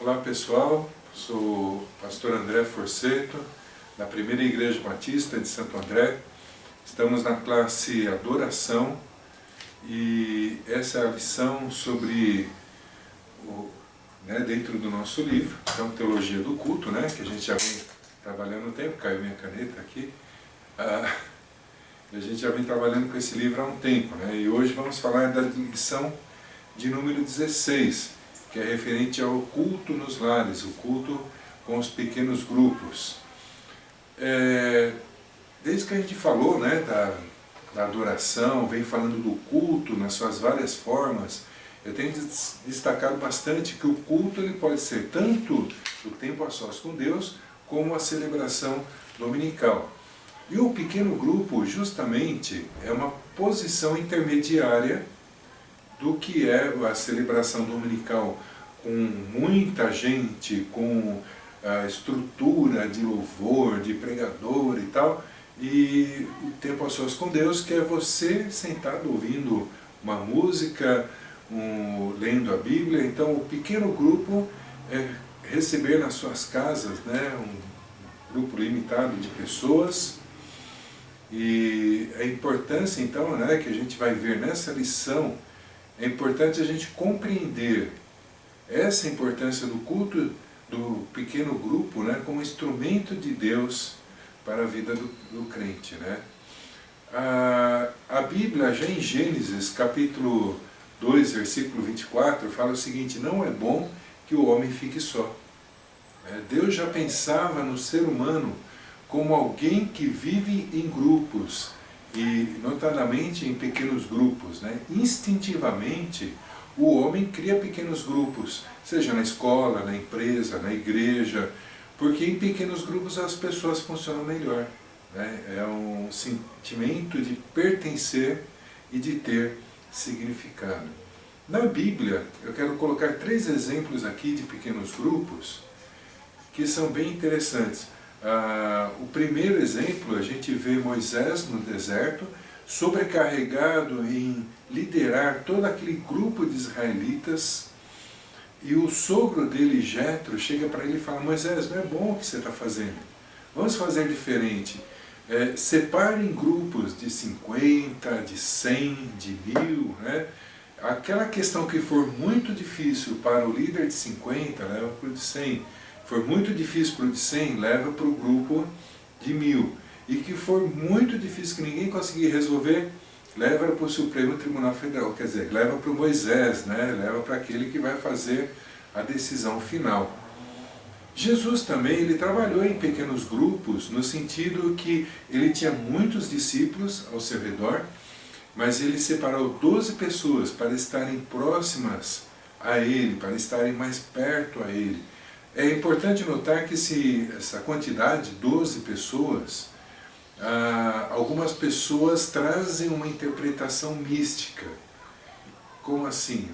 Olá pessoal, sou o pastor André Forceto, da Primeira Igreja Batista de Santo André. Estamos na classe Adoração e essa é a lição sobre, dentro do nosso livro, então Teologia do Culto, que a gente já vem trabalhando no tempo, caiu minha caneta aqui. A gente já vem trabalhando com esse livro há um tempo, e hoje vamos falar da lição de número 16, que é referente ao culto nos lares, o culto com os pequenos grupos. Desde que a gente falou da adoração, vem falando do culto nas suas várias formas, eu tenho destacado bastante que o culto ele pode ser tanto o tempo a sós com Deus, como a celebração dominical. E o pequeno grupo, justamente, é uma posição intermediária do que é a celebração dominical com muita gente, com a estrutura de louvor, de pregador e tal, e o tempo a sós com Deus, que é você sentado ouvindo uma música, lendo a Bíblia. Então o pequeno grupo é receber nas suas casas um grupo limitado de pessoas. E a importância então que a gente vai ver nessa lição, é importante a gente compreender essa importância do culto do pequeno grupo como instrumento de Deus para a vida do crente. A Bíblia, já em Gênesis, capítulo 2, versículo 24, fala o seguinte: não é bom que o homem fique só. Deus já pensava no ser humano como alguém que vive em grupos, e notadamente em pequenos grupos. Instintivamente, o homem cria pequenos grupos, seja na escola, na empresa, na igreja, porque em pequenos grupos as pessoas funcionam melhor. É um sentimento de pertencer e de ter significado. Na Bíblia, eu quero colocar 3 exemplos aqui de pequenos grupos que são bem interessantes. O primeiro exemplo, a gente vê Moisés no deserto, sobrecarregado em liderar todo aquele grupo de israelitas, e o sogro dele, Jetro, chega para ele e fala: Moisés, não é bom o que você está fazendo, vamos fazer diferente. Separe em grupos de 50, de 100, de 1000, aquela questão que for muito difícil para o líder de 50, leva para o de 100, for muito difícil para o de 100, leva para o grupo de 1000, e que for muito difícil, que ninguém conseguir resolver, leva para o Supremo Tribunal Federal, quer dizer, leva para o Moisés, leva para aquele que vai fazer a decisão final. Jesus também, ele trabalhou em pequenos grupos, no sentido que ele tinha muitos discípulos ao seu redor, mas ele separou 12 pessoas para estarem próximas a ele, para estarem mais perto a ele. É importante notar que essa quantidade, 12 pessoas, algumas pessoas trazem uma interpretação mística. Como assim?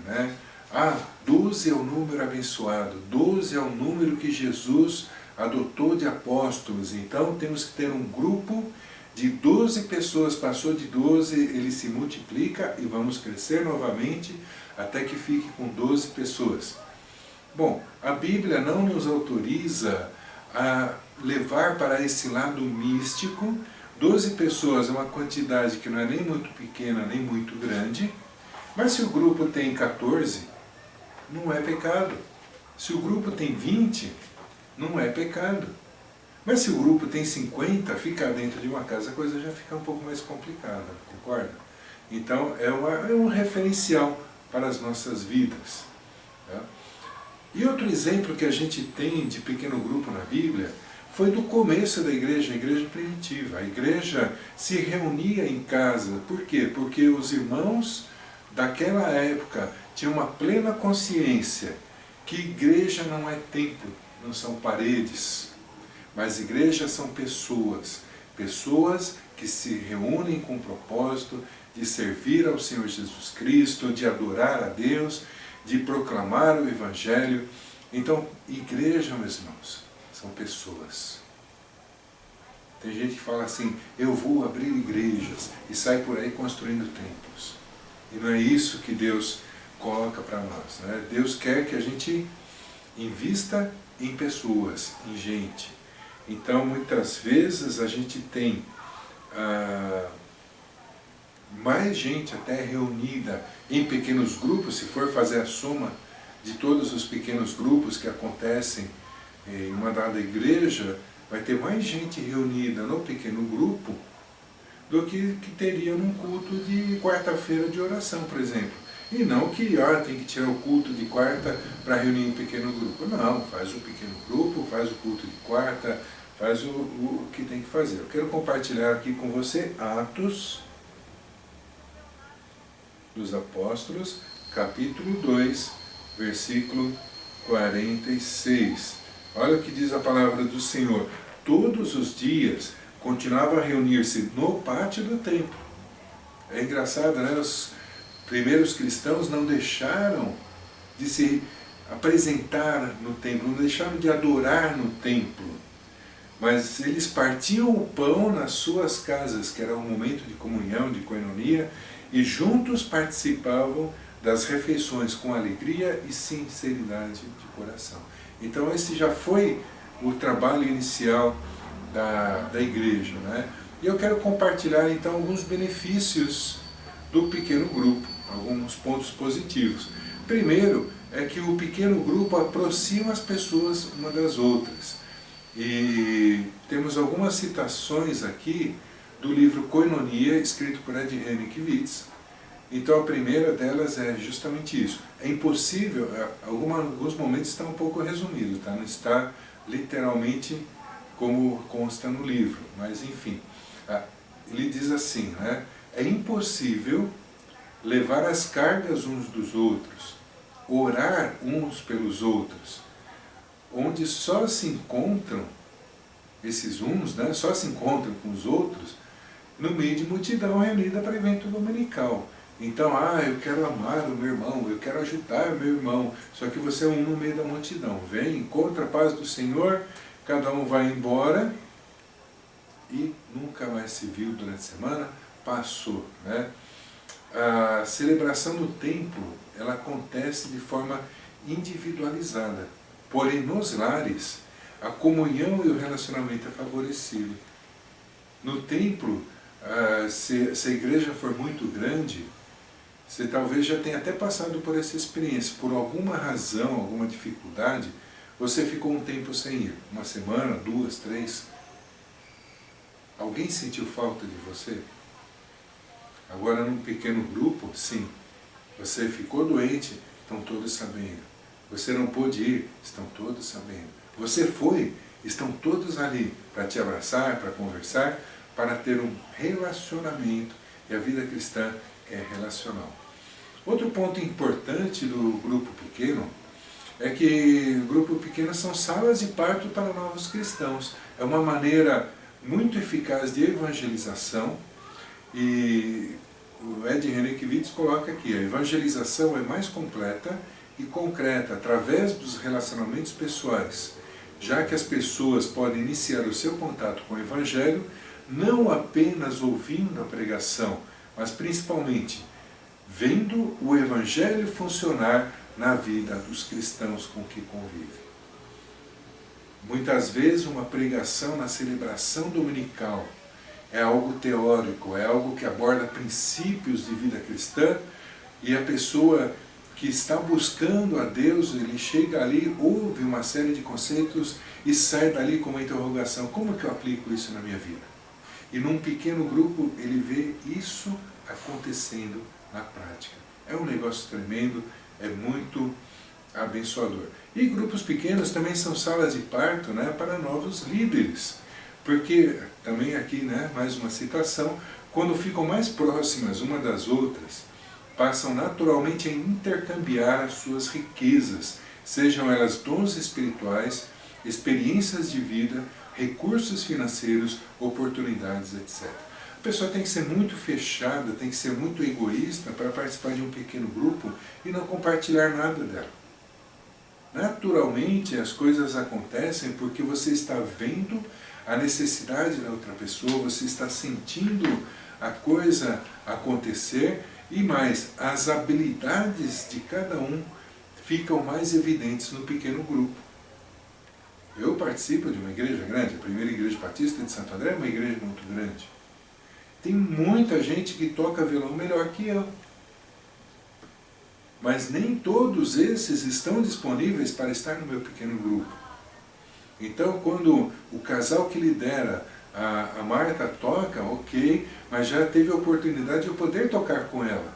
12 é o número abençoado, 12 é o número que Jesus adotou de apóstolos, então temos que ter um grupo de 12 pessoas, passou de 12, ele se multiplica e vamos crescer novamente até que fique com 12 pessoas. Bom, a Bíblia não nos autoriza a levar para esse lado místico. 12 pessoas é uma quantidade que não é nem muito pequena, nem muito grande, mas se o grupo tem 14, não é pecado. Se o grupo tem 20, não é pecado. Mas se o grupo tem 50, ficar dentro de uma casa, a coisa já fica um pouco mais complicada, concorda? Então é um referencial para as nossas vidas. E outro exemplo que a gente tem de pequeno grupo na Bíblia foi do começo da igreja, a igreja primitiva. A igreja se reunia em casa. Por quê? Porque os irmãos daquela época tinham uma plena consciência que igreja não é templo, não são paredes, mas igrejas são pessoas. Pessoas que se reúnem com o propósito de servir ao Senhor Jesus Cristo, de adorar a Deus, de proclamar o Evangelho. Então, igreja, meus irmãos, são pessoas. Tem gente que fala assim: eu vou abrir igrejas, e sai por aí construindo templos. E não é isso que Deus coloca para nós. Deus quer que a gente invista em pessoas, em gente. Então, muitas vezes a gente tem mais gente até reunida em pequenos grupos, se for fazer a soma de todos os pequenos grupos que acontecem em uma dada igreja, vai ter mais gente reunida no pequeno grupo do que teria num culto de quarta-feira de oração, por exemplo. E não que tem que tirar o culto de quarta para reunir em pequeno grupo. Não, faz o pequeno grupo, faz o culto de quarta, faz o que tem que fazer. Eu quero compartilhar aqui com você Atos dos Apóstolos, capítulo 2, versículo 46. Olha o que diz a palavra do Senhor. Todos os dias continuava a reunir-se no pátio do templo. É engraçado, né? Os primeiros cristãos não deixaram de se apresentar no templo, não deixaram de adorar no templo. Mas eles partiam o pão nas suas casas, que era um momento de comunhão, de koinonia, e juntos participavam das refeições com alegria e sinceridade de coração. Então esse já foi o trabalho inicial da igreja, né? E eu quero compartilhar então alguns benefícios do pequeno grupo, alguns pontos positivos. Primeiro é que o pequeno grupo aproxima as pessoas uma das outras. E temos algumas citações aqui do livro Koinonia, escrito por Ed Henriquevitz. Então a primeira delas é justamente isso. É impossível, alguns momentos está um pouco resumido, tá? Não está literalmente como consta no livro, mas enfim. Ele diz assim, né? É impossível levar as cargas uns dos outros, orar uns pelos outros, onde só se encontram esses uns, né? Só se encontram com os outros no meio de multidão reunida para evento dominical. Então, eu quero amar o meu irmão, eu quero ajudar o meu irmão, só que você é um no meio da multidão. Vem, encontra a paz do Senhor, cada um vai embora e nunca mais se viu durante a semana, passou, né? A celebração no templo, ela acontece de forma individualizada, porém nos lares, a comunhão e o relacionamento é favorecido. No templo, se a igreja for muito grande, você talvez já tenha até passado por essa experiência, por alguma razão, alguma dificuldade, você ficou um tempo sem ir, uma semana, 2, 3. Alguém sentiu falta de você? Agora num pequeno grupo, sim. Você ficou doente, estão todos sabendo. Você não pôde ir, estão todos sabendo. Você foi, estão todos ali para te abraçar, para conversar, para ter um relacionamento. E a vida cristã é relacional. Outro ponto importante do grupo pequeno é que o grupo pequeno são salas de parto para novos cristãos. É uma maneira muito eficaz de evangelização, e o Ed Henriquevitz coloca aqui, a evangelização é mais completa e concreta através dos relacionamentos pessoais, já que as pessoas podem iniciar o seu contato com o Evangelho não apenas ouvindo a pregação, mas principalmente vendo o Evangelho funcionar na vida dos cristãos com que convivem. Muitas vezes uma pregação na celebração dominical é algo teórico, é algo que aborda princípios de vida cristã, e a pessoa que está buscando a Deus, ele chega ali, ouve uma série de conceitos e sai dali com uma interrogação: como que eu aplico isso na minha vida? E num pequeno grupo ele vê isso acontecendo na prática. É um negócio tremendo, é muito abençoador. E grupos pequenos também são salas de parto, né, para novos líderes. Porque, também aqui, né, mais uma citação, quando ficam mais próximas uma das outras, passam naturalmente a intercambiar as suas riquezas, sejam elas dons espirituais, experiências de vida, recursos financeiros, oportunidades, etc. A pessoa tem que ser muito fechada, tem que ser muito egoísta para participar de um pequeno grupo e não compartilhar nada dela. Naturalmente as coisas acontecem porque você está vendo a necessidade da outra pessoa, você está sentindo a coisa acontecer, e mais, as habilidades de cada um ficam mais evidentes no pequeno grupo. Eu participo de uma igreja grande, a primeira igreja batista de Santo André é uma igreja muito grande. Tem muita gente que toca violão melhor que eu. Mas nem todos esses estão disponíveis para estar no meu pequeno grupo. Então, quando o casal que lidera, a Marta toca, ok, mas já teve a oportunidade de eu poder tocar com ela.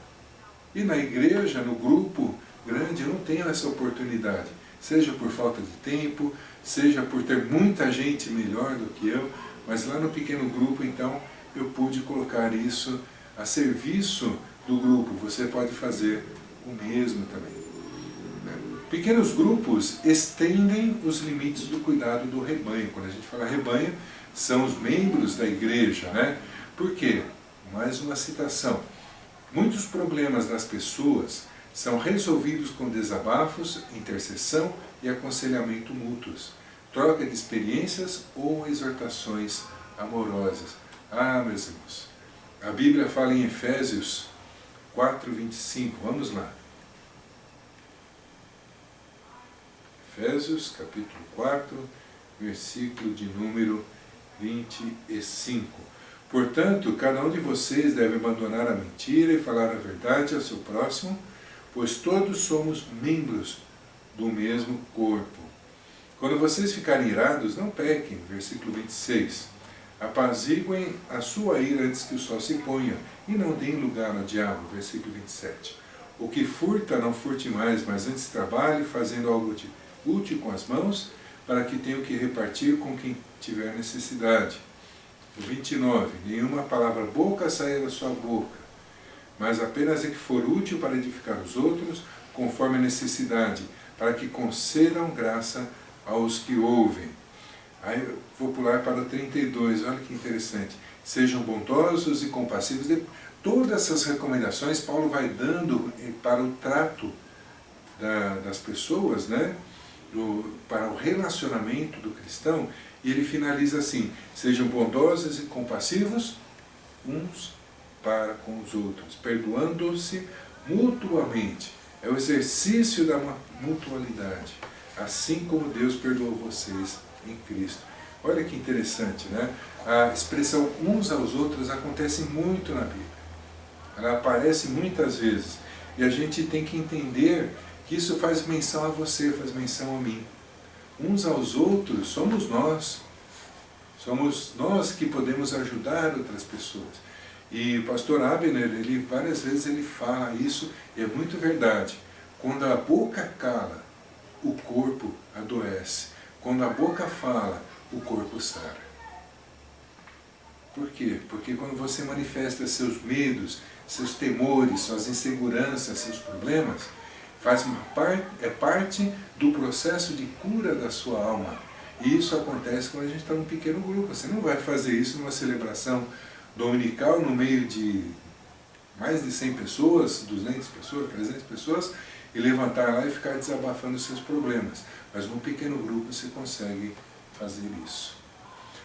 E na igreja, no grupo grande, eu não tenho essa oportunidade. Seja por falta de tempo, seja por ter muita gente melhor do que eu, mas lá no pequeno grupo, então, eu pude colocar isso a serviço do grupo. Você pode fazer o mesmo também. Pequenos grupos estendem os limites do cuidado do rebanho. Quando a gente fala rebanho, são os membros da igreja, né? Por quê? Mais uma citação. Muitos problemas das pessoas são resolvidos com desabafos, intercessão e aconselhamento mútuos, troca de experiências ou exortações amorosas. Ah, meus irmãos, a Bíblia fala em Efésios 4:25, vamos lá. Efésios capítulo 4, versículo de número 25. Portanto, cada um de vocês deve abandonar a mentira e falar a verdade ao seu próximo, pois todos somos membros do mesmo corpo. Quando vocês ficarem irados, não pequem. Versículo 26. Apaziguem a sua ira antes que o sol se ponha, e não deem lugar ao diabo. Versículo 27. O que furta, não furte mais, mas antes trabalhe, fazendo algo útil com as mãos, para que tenha o que repartir com quem tiver necessidade. 29. Nenhuma palavra boca saia da sua boca, mas apenas a que for útil para edificar os outros, conforme a necessidade, para que concedam graça aos que ouvem. Aí eu vou pular para o 32, olha que interessante. Sejam bondosos e compassivos. Todas essas recomendações Paulo vai dando para o trato das pessoas, né? Para o relacionamento do cristão, e ele finaliza assim: sejam bondosos e compassivos uns para com os outros, perdoando-se mutuamente. É o exercício da mutualidade, assim como Deus perdoou vocês em Cristo. Olha que interessante, né? A expressão uns aos outros acontece muito na Bíblia. Ela aparece muitas vezes. E a gente tem que entender que isso faz menção a você, faz menção a mim. Uns aos outros somos nós. Somos nós que podemos ajudar outras pessoas. E o pastor Abner, várias vezes ele fala isso, e é muito verdade. Quando a boca cala, o corpo adoece. Quando a boca fala, o corpo sara. Por quê? Porque quando você manifesta seus medos, seus temores, suas inseguranças, seus problemas, é parte do processo de cura da sua alma. E isso acontece quando a gente está num pequeno grupo. Você não vai fazer isso numa celebração dominical no meio de mais de 100 pessoas, 200 pessoas, 300 pessoas, e levantar lá e ficar desabafando os seus problemas. Mas num pequeno grupo você consegue fazer isso.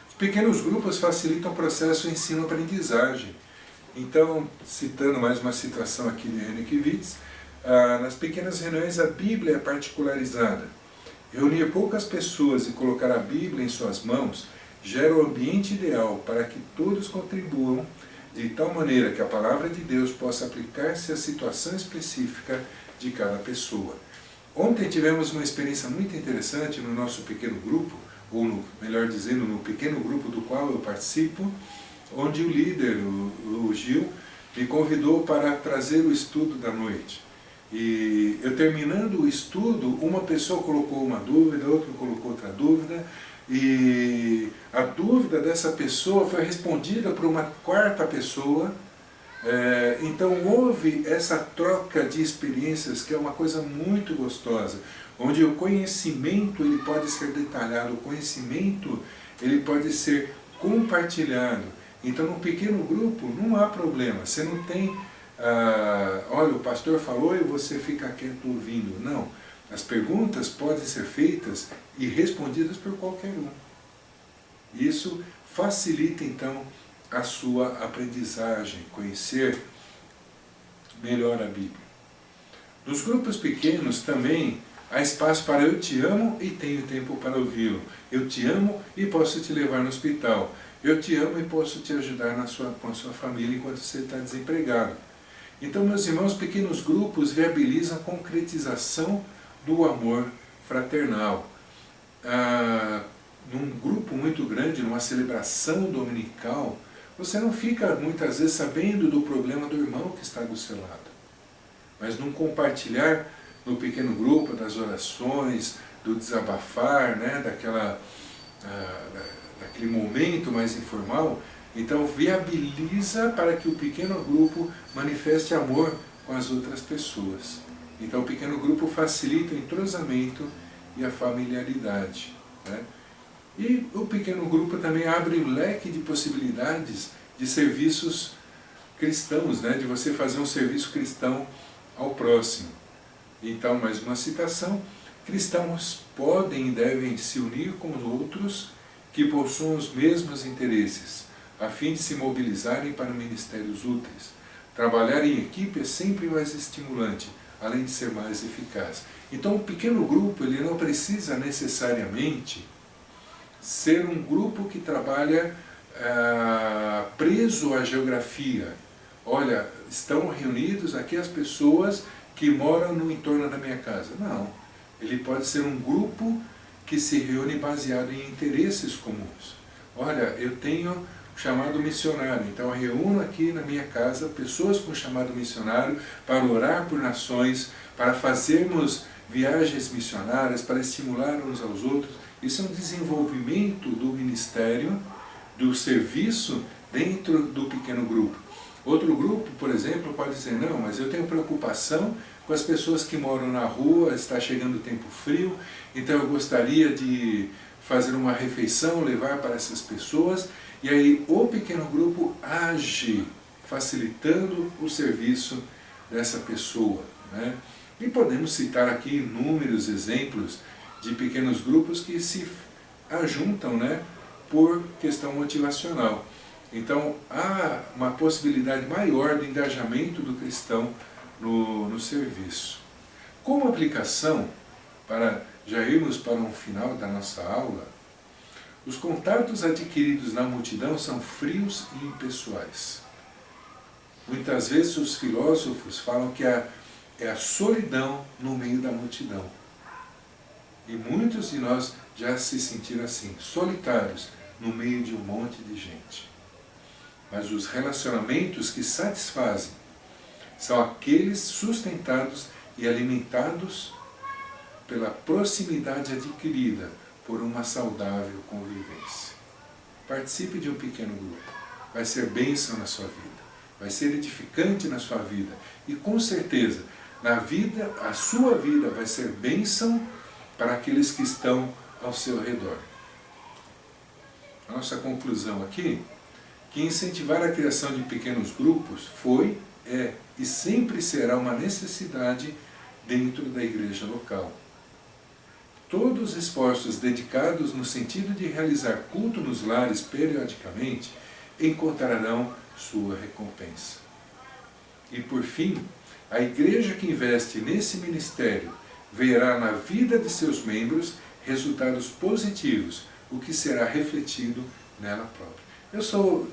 Os pequenos grupos facilitam o processo de ensino-aprendizagem. Então, citando mais uma citação aqui de Renekiewicz, nas pequenas reuniões a Bíblia é particularizada. Reunir poucas pessoas e colocar a Bíblia em suas mãos gera o ambiente ideal para que todos contribuam de tal maneira que a palavra de Deus possa aplicar-se à situação específica de cada pessoa. Ontem tivemos uma experiência muito interessante no nosso pequeno grupo, ou melhor dizendo, no pequeno grupo do qual eu participo, onde o líder, o Gil, me convidou para trazer o estudo da noite. E eu terminando o estudo, uma pessoa colocou uma dúvida, outra colocou outra dúvida, e a dúvida dessa pessoa foi respondida por uma quarta pessoa. Então houve essa troca de experiências, que é uma coisa muito gostosa, onde o conhecimento ele pode ser detalhado, o conhecimento ele pode ser compartilhado. Então no pequeno grupo não há problema, você não tem, olha, o pastor falou e você fica quieto ouvindo. Não, as perguntas podem ser feitas e respondidas por qualquer um. Isso facilita então a sua aprendizagem, conhecer melhor a Bíblia. Nos grupos pequenos também há espaço para eu te amo e tenho tempo para ouvi-lo. Eu te amo e posso te levar no hospital. Eu te amo e posso te ajudar com a sua família enquanto você está desempregado. Então, meus irmãos, pequenos grupos viabilizam a concretização do amor fraternal. Num grupo muito grande, numa celebração dominical, você não fica muitas vezes sabendo do problema do irmão que está do seu lado. Mas num compartilhar no pequeno grupo das orações, do desabafar, né, daquele momento mais informal, então viabiliza para que o pequeno grupo manifeste amor com as outras pessoas. Então o pequeno grupo facilita o entrosamento e a familiaridade, né? E o pequeno grupo também abre um leque de possibilidades de serviços cristãos, né? De você fazer um serviço cristão ao próximo. Então, mais uma citação: cristãos podem e devem se unir com outros que possuam os mesmos interesses, a fim de se mobilizarem para ministérios úteis. Trabalhar em equipe é sempre mais estimulante, além de ser mais eficaz. Então, o pequeno grupo ele não precisa necessariamente ser um grupo que trabalha preso à geografia. Olha, estão reunidos aqui as pessoas que moram no entorno da minha casa. Não, ele pode ser um grupo que se reúne baseado em interesses comuns. Olha, eu tenho chamado missionário, então eu reúno aqui na minha casa pessoas com chamado missionário para orar por nações, para fazermos viagens missionárias, para estimular uns aos outros. Isso é um desenvolvimento do ministério, do serviço dentro do pequeno grupo. Outro grupo, por exemplo, pode dizer: não, mas eu tenho preocupação com as pessoas que moram na rua, está chegando o tempo frio, então eu gostaria de fazer uma refeição, levar para essas pessoas. E aí o pequeno grupo age facilitando o serviço dessa pessoa, né? E podemos citar aqui inúmeros exemplos de pequenos grupos que se ajuntam, né, por questão motivacional. Então há uma possibilidade maior do engajamento do cristão no serviço. Como aplicação, para já irmos para um final da nossa aula, os contatos adquiridos na multidão são frios e impessoais. Muitas vezes os filósofos falam que é a solidão no meio da multidão. E muitos de nós já se sentiram assim, solitários no meio de um monte de gente. Mas os relacionamentos que satisfazem são aqueles sustentados e alimentados pela proximidade adquirida por uma saudável convivência. Participe de um pequeno grupo. Vai ser bênção na sua vida. Vai ser edificante na sua vida. E com certeza, a sua vida vai ser bênção para aqueles que estão ao seu redor. A nossa conclusão aqui, que incentivar a criação de pequenos grupos foi, é e sempre será uma necessidade dentro da igreja local. Todos os esforços dedicados no sentido de realizar culto nos lares periodicamente encontrarão sua recompensa. E por fim, a igreja que investe nesse ministério verá na vida de seus membros resultados positivos, o que será refletido nela própria. Eu sou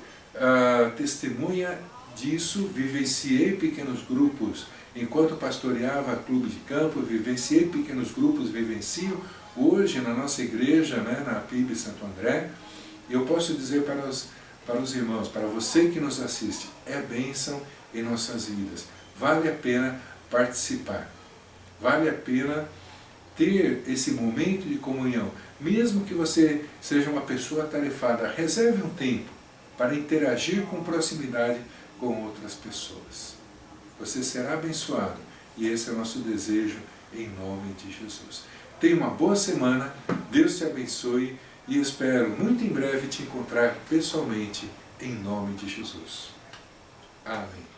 testemunha disso, vivenciei pequenos grupos enquanto pastoreava clube de campo, vivenciei pequenos grupos, vivencio hoje na nossa igreja, né, na PIB Santo André. E eu posso dizer para os irmãos, para você que nos assiste, é bênção em nossas vidas. Vale a pena participar, vale a pena ter esse momento de comunhão. Mesmo que você seja uma pessoa atarefada, reserve um tempo para interagir com proximidade com outras pessoas. Você será abençoado e esse é o nosso desejo em nome de Jesus. Tenha uma boa semana, Deus te abençoe e espero muito em breve te encontrar pessoalmente em nome de Jesus. Amém.